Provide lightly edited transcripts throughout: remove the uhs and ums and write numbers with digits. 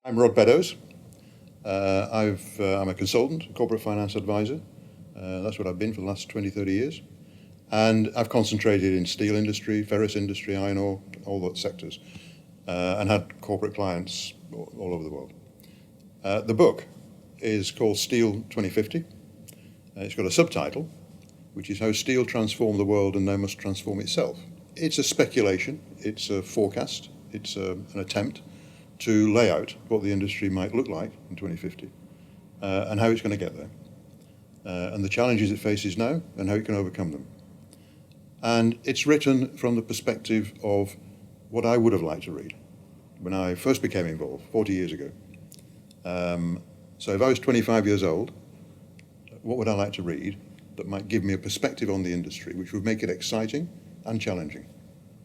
I'm Rod Beddows. I'm a consultant, a corporate finance advisor. That's what I've been for the last 20, 30 years. And I've concentrated in steel industry, ferrous industry, iron ore, all those sectors, and had corporate clients all over the world. The book is called Steel 2050. It's got a subtitle, which is How Steel Transformed the World and Now Must Transform Itself. It's a speculation, it's a forecast, it's an attempt to lay out what the industry might look like in 2050 and how it's going to get there, and the challenges it faces now and how it can overcome them. And it's written from the perspective of what I would have liked to read when I first became involved 40 years ago. So if I was 25 years old, what would I like to read that might give me a perspective on the industry which would make it exciting and challenging?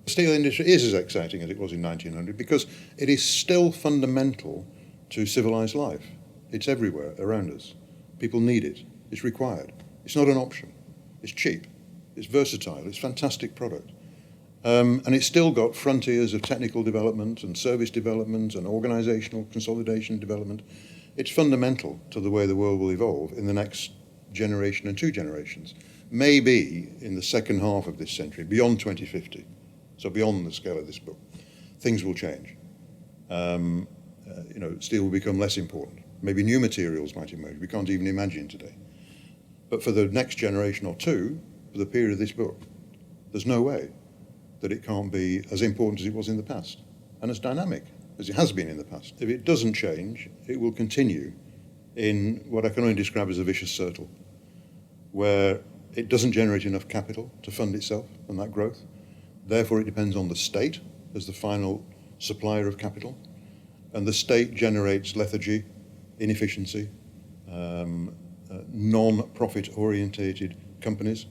The steel industry is as exciting as it was in 1900 because it is still fundamental to civilized life. It's everywhere around us. People need it. It's required. It's not an option. It's cheap. It's versatile. It's a fantastic product. And it's still got frontiers of technical development and service development and organizational consolidation development. It's fundamental to the way the world will evolve in the next generation and two generations. Maybe in the second half of this century, beyond 2050. So beyond the scale of this book, things will change. Steel will become less important. Maybe new materials might emerge we can't even imagine today. But for the next generation or two, for the period of this book, there's no way that it can't be as important as it was in the past and as dynamic as it has been in the past. If it doesn't change, it will continue in what I can only describe as a vicious circle, where it doesn't generate enough capital to fund itself and that growth. Therefore, it depends on the state as the final supplier of capital. And the state generates lethargy, inefficiency, non-profit orientated companies.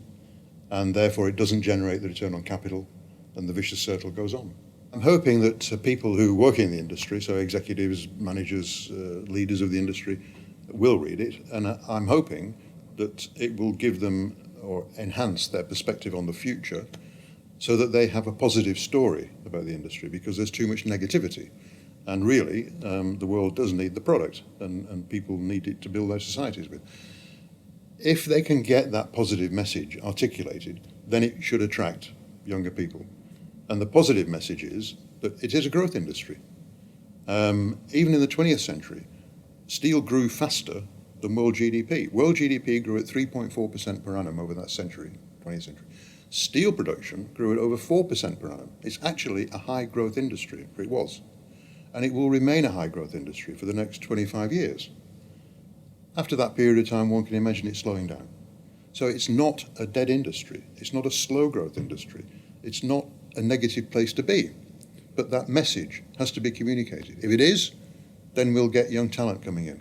And therefore, it doesn't generate the return on capital, and the vicious circle goes on. I'm hoping that people who work in the industry, so executives, managers, leaders of the industry, will read it. And I'm hoping that it will give them or enhance their perspective on the future, so that they have a positive story about the industry, because there's too much negativity. And really, the world does need the product, and people need it to build their societies with. If they can get that positive message articulated, then it should attract younger people. And the positive message is that it is a growth industry. Even in the 20th century, steel grew faster than world GDP. World GDP grew at 3.4% per annum over that century, 20th century. Steel production grew at over 4% per annum. It's actually a high growth industry, or it was. And it will remain a high growth industry for the next 25 years. After that period of time, one can imagine it slowing down. So it's not a dead industry. It's not a slow growth industry. It's not a negative place to be. But that message has to be communicated. If it is, then we'll get young talent coming in.